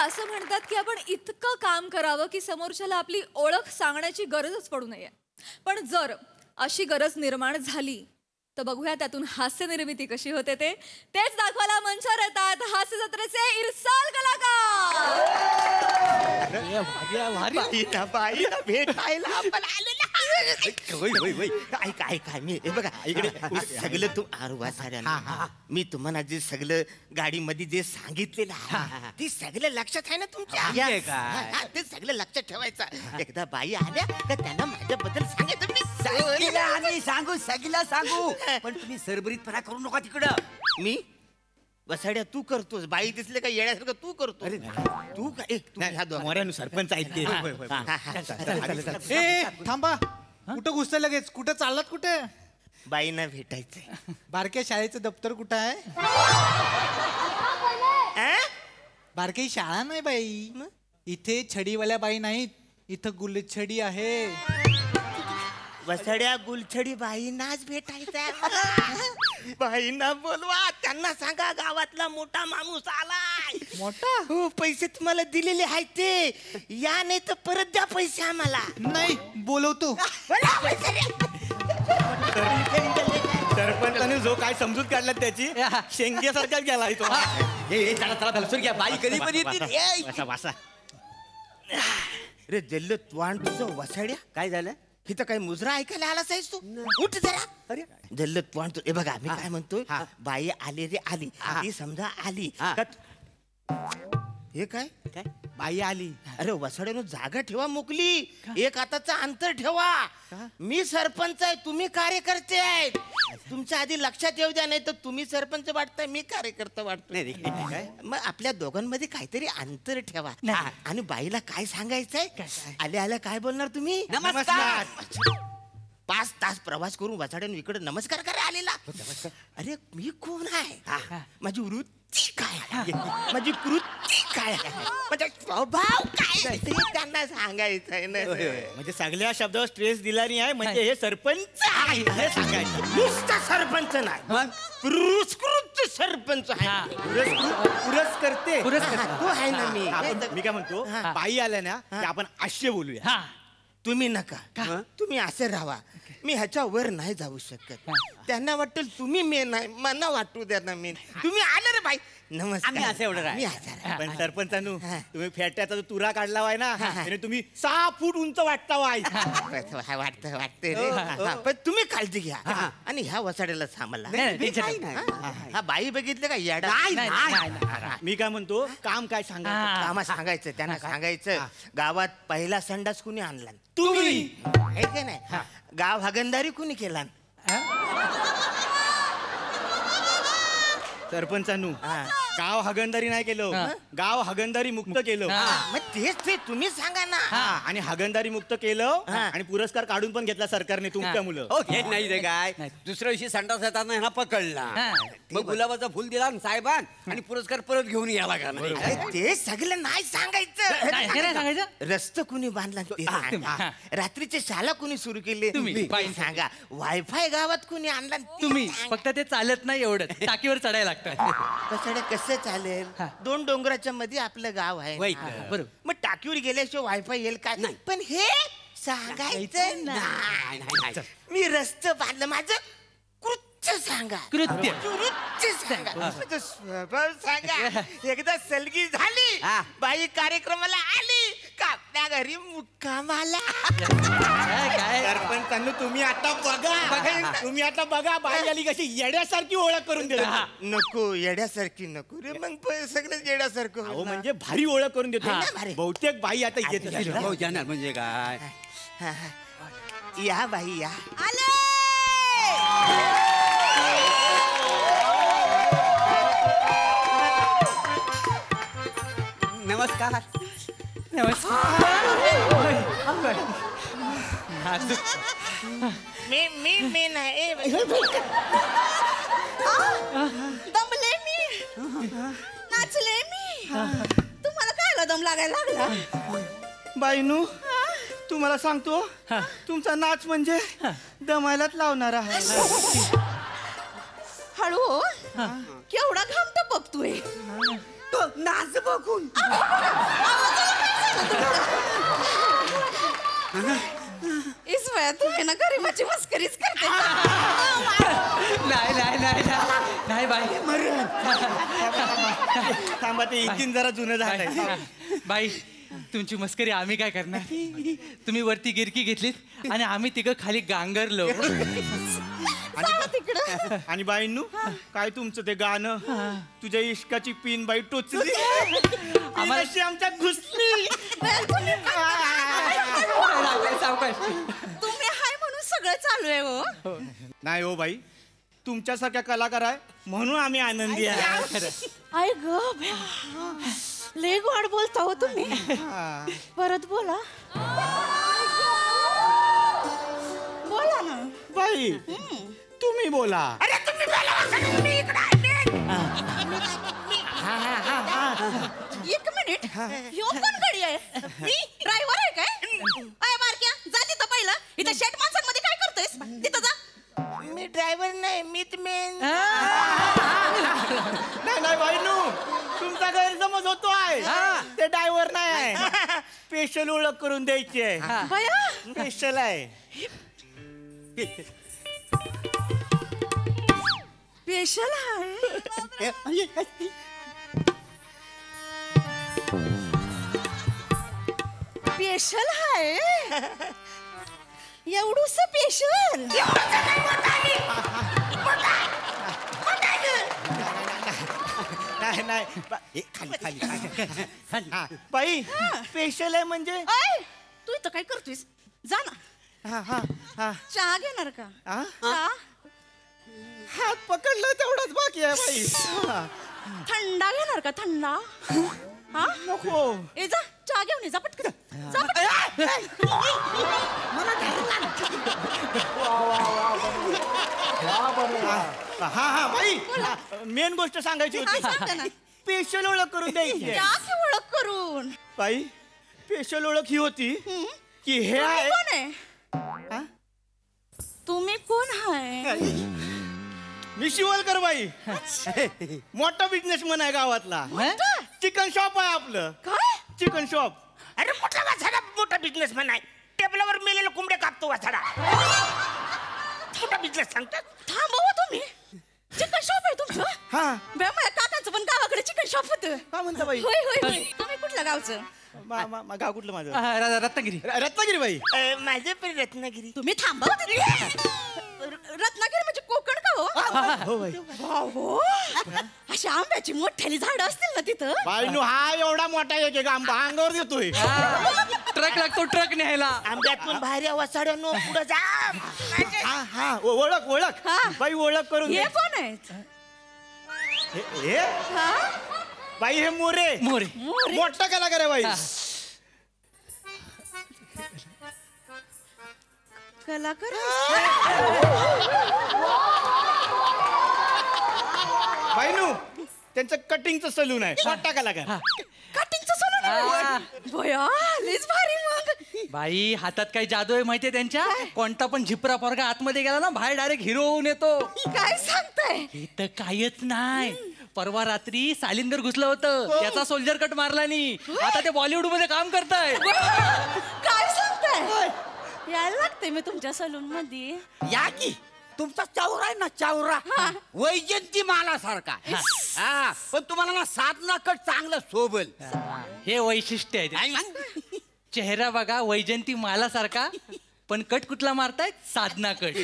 असं म्हणतात की आपण इतकं काम करावं की समोरच्याला आपली ओळख सांगण्याची गरजच पडू नये. पण जर अशी गरज निर्माण झाली तर बघूया त्यातून हास्य निर्मिती कशी होते तेच दाखवायला मंचावर येतात हास्य जत्रेचे इरसाल कलाकार. बाईला भेटायला आपण आलेला. काय मी बघा इकडे सगळं तू आरवा साऱ्या मी तुम्हाला जे सगळं गाडीमध्ये जे सांगितलेलं ते सगळं लक्षात आहे ना तुमच्या. ते सगळं लक्षात ठेवायचं. एकदा बाई आल्या तर त्यांना माझ्याबद्दल सांगायचं. मी सांगू सगळं सांगू पण तुम्ही सरबरीतपणा करू नका तिकडं. मी वसाड्या तू करतोस बाई दिसले का येण्यासारखं तू करतो. तू काय सरपंच आहेत ते. थांबा कुठं घुसतं लगेच. कुठं चाललात कुठे. बाईंना भेटायचंय. बारक्या शाळेचं दप्तर कुठं आहे. बारकी शाळा नाही बाई. इथे छडीवाल्या बाई नाहीत. इथं गुलछडी आहे. वसड्या गुलछडी बाईंनाच भेटायचं. बाईंना बोलवा त्यांना सांगा गावातला मोठा माणूस आलाय. मोठा हो पैसे तुम्हाला दिलेले आहेत ते या नाही तर परत द्या पैसे आम्हाला. नाही बोलवतो. सरपंचाने जो काय समजूत काढला त्याची शेंग्यासारखा गेला तो. बाई कधी पण येते. रे जल्ल त्वाण तुझं वसड्या काय झालं. इथं काही मुजरा ऐकायला आलाच आहेस तू. उठ जरा. अरे जल्ल त्वाण तू. हे बघा मी काय म्हणतोय बाई आली रे आली ती समजा आली. हे काय काय बाई आली. अरे वसड्यानं जागा ठेवा मोकली. एक हाताचं अंतर ठेवा. मी सरपंच आहे तुम्ही कार्यकर्ते आहेत. तुमच्या आधी लक्षात येऊ द्या नाही तर तुम्ही सरपंच वाटताय मी कार्यकर्ता वाटतोय. मग आपल्या दोघांमध्ये काहीतरी अंतर ठेवा. आणि बाईला काय सांगायचंय आल्या आल्या काय बोलणार तुम्ही. नमस्कार. 5 तास प्रवास करून वसाड्यानं इकडे नमस्कार करा आलेला. अरे मी कोण आहे माझी वृत्ती काय माझी कृती काय माझा स्वभाव काय ते त्यांना सांगायचंय ना. म्हणजे सगळ्या शब्दावर स्ट्रेस दिला नाही आहे. म्हणजे हे सरपंच आहे हे सांगायचं. नुसता सरपंच नाही पुरस्कृत सरपंच आहे. पुरस्कर्ते तो आहे ना मी. मी काय म्हणतो बाई आल्या ना की आपण आश्य बोलूया. तुम्ही नका तुम्ही असे राहा. मी ह्याच्या वर नाही जाऊ शकत. त्यांना वाटेल तुम्ही मेन आहे मला वाटू द्या ना मेन. तुम्ही आले रे बाई नमस्कार. आम्ही असं एवढं मी हजर. पण सरपंचानू तुम्ही फेट्याचा जो तुरा काढला वाय ना त्याने तुम्ही 6 फूट उंच वाटता वाय. वाटतं रे. पण तुम्ही काळजी घ्या आणि ह्या वसाड्याला सांभाळा. हा बाई बघितलं का येडा. मी काय म्हणतो काम काय सांगा. कामा सांगायचं त्यांना सांगायचं गावात पहिला संडास कुणी आणला तुम्ही. हे काय नाही गाव हगंदारी कुणी केला. सरपंचानू गाव हगंदारी नाही केलं गाव हगंदारी मुक्त केलं. मग तेच ते तुम्ही सांगा ना. आणि हगंदारी मुक्त केलं आणि पुरस्कार काढून पण घेतला सरकारने तुमच्या मुलं. हे नाही रे काय दुसऱ्या दिवशी संडास येताना ह्याला पकडला. मग गुलाबाचं फुल दिला साहेबान आणि पुरस्कार परत घेऊन यायला लागला. ते सगळं नाही सांगायचं. रस्ता कुणी बांधला ते सांगा. रात्रीची शाळा कुणी सुरू केली तुम्ही सांगा. वायफाय गावात कुणी आणला तुम्ही. फक्त ते चालत नाही एवढं टाकीवर चढायला लागतं. कसं चालेल 2 डोंगराच्या मध्ये आपलं गाव आहे. बरोबर. मग टाकीवर गेल्याशिवाय वायफाय येईल काय. पण हे सांगायचं नाही. मी रस्ता बांधलं माझं कृत्य सांगा. कृत्य सांगा. माझं स्वभाव सांगा. एकदा सलगी झाली बाई कार्यक्रमाला आली का आपल्या घरी मुक्कामाला. सरपंचांनी तुम्ही आता बघा तुम्ही आता बघा बाई आली कशी येड्यासारखी ओळख करून देतो. नको येड्यासारखी नको रे. मग सगळं येड्यासारखं म्हणजे भारी ओळख करून देतो. बहुतेक बाई आता येत जाणार म्हणजे काय. या बाई या. नमस्कार. मी नाही दमले मी नाचले मी. तुम्हाला काय दम लागायला लागला. बाईनू तुम्हाला सांगतो तुमचा नाच म्हणजे दमायलाच लावणारा हळू केवढा घाम तर बघतोय. नाच बघून. इस वयात तुम्ही ना गरीबाची मस्करीच करते. नाही नाही नाही नाही नाही बाई थांबा ते इंजिन जरा जुनं झालंय. बाई तुमची मस्करी आम्ही काय करणार. तुम्ही वरती गिरकी घेतलीत आणि आम्ही तिघं खाली गांगरलो. आणि बाईंनू काय तुमचं ते गाणं तुझ्या इश्काची पिन बाई टोचली अशी आमच्या घुसली. सावकाश. तुम्ही हाय म्हणून सगळं चालू आहे हो. नाही हो बाई तुमच्यासारख्या कलाकार आहे म्हणून आम्ही आनंदी आहे. आय ग लय गोड बोलता हो तुम्ही. परत बोला. बोला ना बाई तुम्ही बोला. अरे तुम्ही बोला, मी इकडे एक मिनिट ह्यो कोण गडी आहे. मी ड्रायव्हर आहे काय. अय बारक्या जा तिथं पहिलं. इथं शेट माणसांमध्ये काय करतोयस तिथं जा. मी ड्रायव्हर नाही मीच मेन. नाही नाही बाईनू तुमचा गैरसमज होतो आहे. ते ड्रायव्हर नाही आहे. स्पेशल ओळख करून द्यायची आहे. बया स्पेशल आहे. स्पेशल आहे. स्पेशल आहे. एवढूस स्पेशल. नाही नाही खाली खाली हा, बाई स्पेशल आहे म्हणजे. अय तू इथं काय करतोयस. जा ना. हा हा हा चहा घेणार का. हा? चहा हात पकडलं तेवढंच बाकी आहे बाई. हा. थंडा घेणार का थंडा. हा नको. ए जा चहा घेऊन ये जा पटकन. जा पटकन. हा हा बाई मेन गोष्ट सांगायची हा, सांगा ना. होती. स्पेशल ओळख करून द्यायची आहे. या की ओळख करून. बाई स्पेशल ओळख ही होती की हे तुम्ही आहे. कोण आहे. हा? तुम्ही कोण आहे. मी शिवलकर बाई मोठा बिझनेसमन आहे गावातला. चिकन शॉप आहे आपलं. काय चिकन शॉप. अरे कुठला वासाडा मोठा बिझनेसमॅन आहे. टेबलावर मेलेला कोंबडे कापतो वासाडा. मोठा बिझनेस सांगतात. थांबवा तुम्ही. चिकन शॉप आहे तुमचं. हा बे माझ्या काकांचं पण गावाकडे चिकन शॉप होतं. काय म्हणता बाई. होय होय होय. तुम्ही कुठल्या गावचं. गाव कुठलं माझं. रत्नागिरी. रत्नागिरी बाई. माझे पण रत्नागिरी. तुम्ही थांबा. रत्नागिरी म्हणजे कोकण का हो. हो बाई. हो अशी आंब्याची मोठ्याली झाड असतील ना तिथं. बाईनू हा एवढा मोठा एक एक आंबा अंगावर देतोय. ट्रक लागतो ट्रक न्यायला. आंब्यातून बाहेर वासाड्यानो पुढे जा. हा हा ओळख ओळख हा. बाई ओळख करून हे दे. कोण आहेत. हे हा बाई हे मोरे. मोरे. मोठा कलाकार आहे बाई. कलाकार. बाईनू त्यांचं कटिंगचं सलून आहे. मोठा कलाकार. कटिंगचं सलून. बया लयच भारी मग. बाई हातात काही जादू आहे माहितीये त्यांच्या. कोणता पण झिपरा पोरगा आतमध्ये गेला ना बाहेर डायरेक्ट हिरो होऊन येतो. काय सांगताय. इथं कायच नाही. परवा रात्री सालिंदर घुसलं होतं. त्याचा सोल्जर कट मारला नाही. आता ते बॉलिवूड मध्ये काम करताय. काय सांगताय. यायला लागते मी तुमच्या सलून मध्ये. या की तुमचा चावरा आहे ना चावरा वैजंती माला सारखा. हा पण तुम्हाला ना साधना कट चांगलं सोबल. हे वैशिष्ट्य आहे काय ते. मग? चेहरा बघा वैजंती माला सारखा पण कट कुठला मारताय. साधना कट.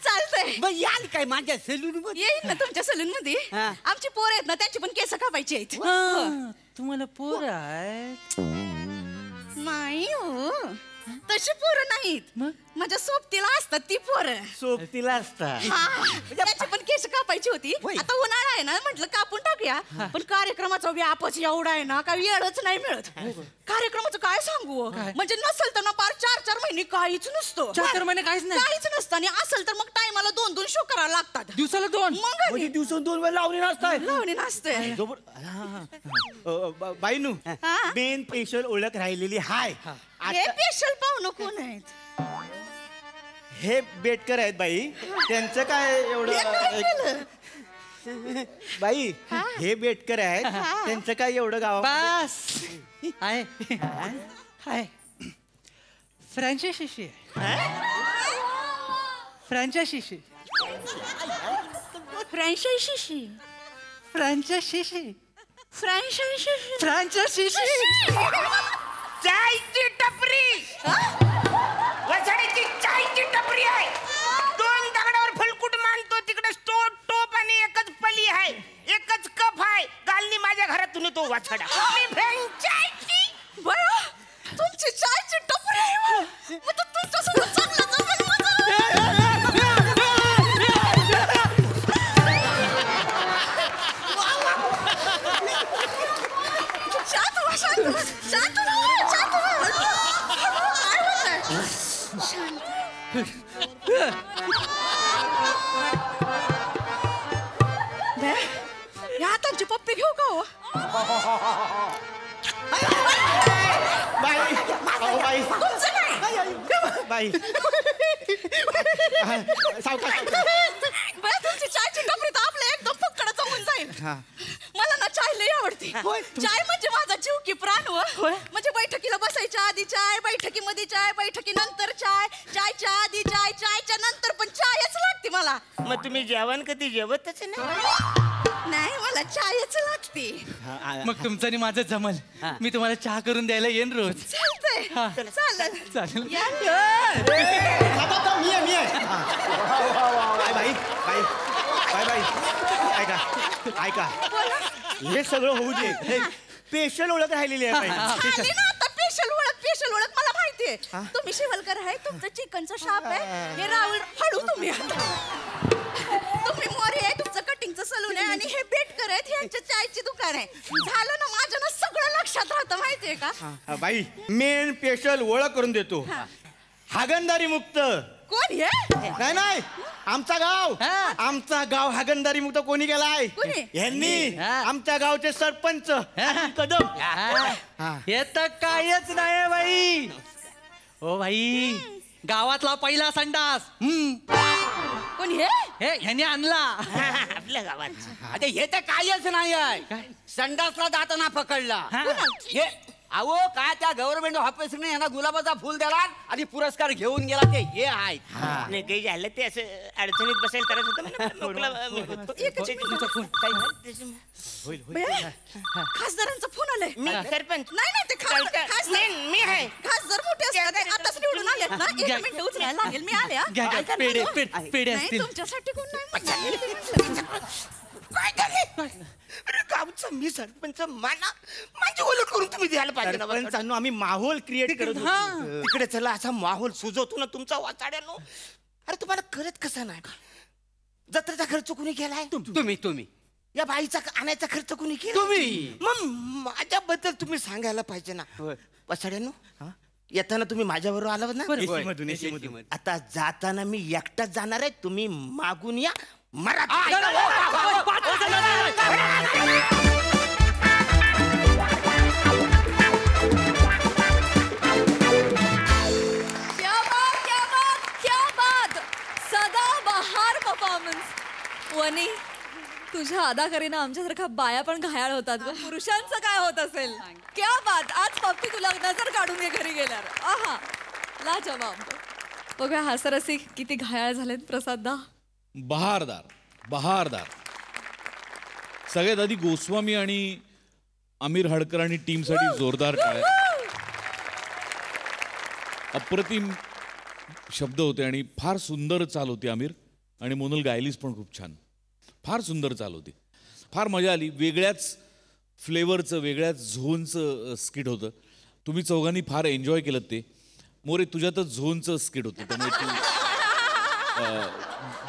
चालतंय. मग याल काय माझ्या सेलून मध्ये. येईल ना तुमच्या सलून मध्ये. हा. आमची पोर आहेत ना त्यांची पण केस कापायची आहेत. तुम्हाला पोर आहे. नाही हो तशी पोरं नाहीत. मग? माझ्या सोबतीला असतात ती पोरं. सोबतीला असतात. त्याची पण केस कापायची होती. आता उन्हाळा आहे ना म्हटलं कापून टाकूया. पण कार्यक्रमाचा व्यापच एवढा आहे ना काही वेळच नाही मिळत. कार्यक्रमाचं काय सांगू. म्हणजे नसेल तर ना पार 4-4 महिने काहीच नसतं. 4-4 महिने काहीच नाही. काहीच नसतं. आणि असेल तर मग टायमाला 2-2 शो करायला लागतात. दिवसाला 2. मग आणि म्हणजे दिवसून 2 वेळ लावणी नसताय. लावणी नसते. बाईनू हा. मेन स्पेशल ओळख राहिलेली हाय. हे स्पेशल पाहुणं कोण आहेत. हे बेटकर आहेत बाई. त्यांचं काय हे काय एवढं. केलं? बाई हे बेटकर आहेत त्यांचं काय एवढं गाव बस आहे आहे फ्रँचायशी फ्रँचायशी फ्रँचायशी फ्रँचायशी फ्रँचायशी फ्रँचायशी चायची टपरी वसाड्याची चायची टपरी आहे 2 दगडावर फलकुट मांडतो तिकडे टोप आणि एकच पली आहे एकच कप आहे कालनी माझ्या घरातून तो वाछडा फ्रँचायझी बया तुमची चायची टपरी आहे मग तर तुमच्यासोबत चांगलं जमेल शांत व्हा, शांत व्हा, शांत व्हा, शांत व्हा. काय होतंय? बे, या हातांची पप्पी घेऊ का हो बाई अहो बाई तुमचं नाही बाई सावकाश बया तुमची चायची टपरी तर आपल्या एकदम फक्कड जमून जाईल मला ना चाय लई आवडते चाय म्हणजे माझा जीव की प्राण हो म्हणजे बैठकीला बसायच्या आधी चाय बैठकीमध्ये चाय बैठकीनंतर चाय चायच्या आधी चाय चायच्या नंतर पण चायच लागते मला मग तुम्ही जेवण कधी जेवतच नाही नाही मला चायच लागते मग तुमचं आणि माझं जमल मी तुम्हाला चहा करून द्यायला येईन रोज चालतंय चालेल चालेल या. मी आहे बाई बाई बाई बाई ऐका ऐका हे सगळं होऊ दे स्पेशल ओळख राहिलेली आहे बाई आली ना आता स्पेशल ओळख मला माहितीये तुम्ही शिवलकर आहे तुमचं चिकनचा शॉप आहे हे राहुल हळू तुम्ही तुम्ही मोरे आहे तुमचं कटिंगचं सलून आहे आणि हे बेटकर आहेत ह्यांचं चायची दुकान आहे झालं ना माझ्या ना सगळं लक्षात राहतं माहितीये का बाई मेन स्पेशल ओळख करून देतो हागणदारी मुक्त कोण हे नाही नाही आमचा गाव हागणदारी मुक्त कोणी केलाय कोणी? यांनी आमच्या गावचे सरपंच कदम हे तर कायच नाही बाई ओ बाई गावातला पहिला संडास कोण हे हे ह्याने आणला आपल्या गावात आता हे तर कायच नाही आहे संडासला जाताना पकडला हे अहो काय त्या गव्हर्नमेंट ऑफिसने यांना गुलाबाचा फुल दिला आणि पुरस्कार घेऊन गेला ते हे आहे नाही काही झालं ते असं अडचणीत बसेल तरच होतं खासदारांचा फोन आलाय मी सरपंच नाही नाही ते खासदार मी आहे खासदार मोठे असतात आताच निवडून आलेत ना 1 मिनिट उचलायला लागेल मी आले हा. घ्या, घ्या, काय पेढे, करणार? पेढे, पेढे नाही, असतील. तुमच्यासाठी कोण नाही काय झाले अरे गावचा मी सरपंच मला माझी ओळख करून तुम्ही द्यायला पाहिजे ना सरपंचांनो आम्ही माहोल क्रिएट करत होतो. तिकडे चला असा माहोल सुजवतो ना तुमचा वाचाड्यानो अरे तुम्हाला करत कसा नाही जत्रेचा खर्च कुणी केलाय तुम्ही या बाईचा आणायचा खर्च कुणी केला तुम्ही. मग माझ्याबद्दल तुम्ही सांगायला पाहिजे ना वाचाड्यानो येताना तुम्ही माझ्याबरोबर आलात ना AC मधून AC मधून आता जाताना मी एकटाच जाणार आहे तुम्ही मागून या मराठी सदाबहार परफॉर्मन्स वनी तुझ्या अदाकारीनं आमच्यासारख्या बाया पण घायाळ होतात ग पुरुषांचं काय होत असेल क्या बात आज पप्पी तुला नजर काढून ये घरी गेल्यावर आहा लाजवाब बघा हासरसी किती घायाळ झालेत प्रसाददा बहारदार सगळ्यात आधी गोस्वामी आणि आमिर हडकर आणि टीमसाठी जोरदार टाळ्या. अप्रतिम शब्द होते आणि फार सुंदर चाल होती आमिर आणि मोनल गायलीस पण खूप छान फार सुंदर चाल होती फार मजा आली वेगळ्याच फ्लेवरचं वेगळ्याच झोनचं स्किट होतं तुम्ही चौघांनी फार एन्जॉय केलं ते मोरे तुझ्यातच झोनचं स्किट होतं त्यामुळे तू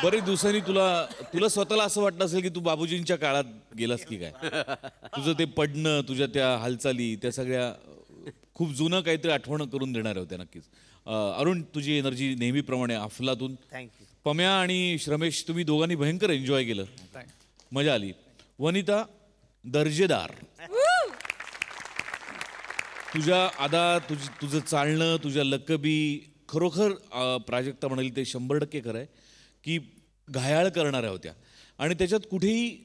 बरेच दिवसांनी तुला स्वतःला असं वाटलं असेल की तू बाबूजींच्या काळात गेलास की काय तुझं ते पडणं तुझ्या त्या हालचाली त्या सगळ्या खूप जुनं काहीतरी आठवण करून देणार होत्या नक्कीच अरुण तुझी एनर्जी नेहमीप्रमाणे अफलातून पम्या आणि श्रमेश तुम्ही दोघांनी भयंकर एन्जॉय केलं मजा आली वनिता दर्जेदार तुझ्या तुझं चालणं तुझ्या लकबी खरोखर प्राजक्ता म्हणाली ते 100% खरं आहे की घायाळ करणाऱ्या होत्या आणि त्याच्यात कुठेही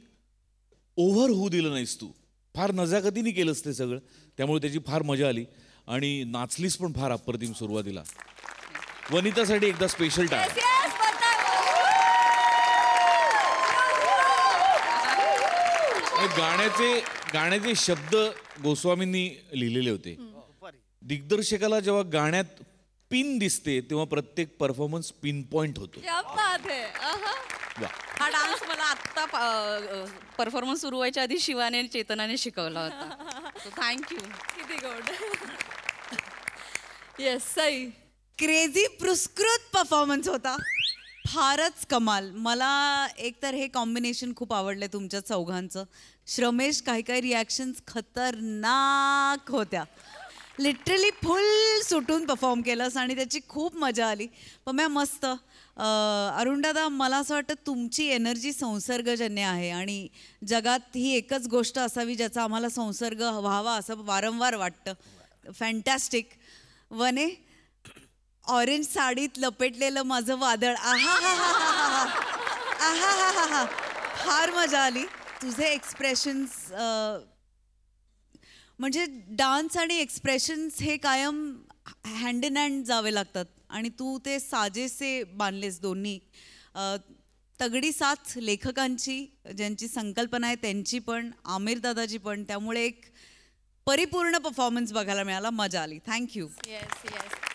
ओव्हर होऊ दिलं नाहीस तू. फार नजाकतीने केलंस ते सगळं, त्यामुळे त्याची फार मजा आली आणि नाचलीस पण फार अप्रतिम सुरुवातीला. वनितासाठी एकदा स्पेशल टाळ. Yes, yes, गाण्याचे शब्द गोस्वामींनी लिहिलेले होते. दिग्दर्शकाला जेव्हा गाण्यात पिन दिसते तेव्हा प्रत्येक परफॉर्मन्स पिन पॉइंट होतो. क्या बात है. आहा. वा. हा डान्स मला आत्ता परफॉर्मन्स सुरू व्हायच्या आधी शिवाने आणि चेतनाने शिकवला होता. थँक्यू. किती गोड. येस सई. क्रेझी पुरस्कृत परफॉर्मन्स होता. फारच कमाल. मला एकतर हे कॉम्बिनेशन खूप आवडलं तुमच्या चौघांचं. श्रमेश काही काही रिॲक्शन्स खतरनाक होत्या. लिटरली फुल सुटून परफॉर्म केलंस आणि त्याची खूप मजा आली. पण मॅम मस्त. अरुणदादा मला असं वाटतं तुमची एनर्जी संसर्गजन्य आहे आणि जगात ही एकच गोष्ट असावी ज्याचा आम्हाला संसर्ग व्हावा असं वारंवार वाटतं. फॅन्टॅस्टिक. वने ऑरेंज साडीत लपेटलेलं माझं वादळ. आहा हा हा हा आहा हा हा हा. फार मजा आली. तुझे एक्सप्रेशन्स म्हणजे डान्स आणि एक्सप्रेशन्स हे कायम हँड इन हँड जावे लागतात आणि तू ते साजेसे बांधलेस दोन्ही. तगडी साथ लेखकांची, ज्यांची संकल्पना आहे त्यांची पण, आमिर दादाची पण. त्यामुळे एक परिपूर्ण परफॉर्मन्स बघायला मिळाला. मजा आली. थँक्यू. Yes yes.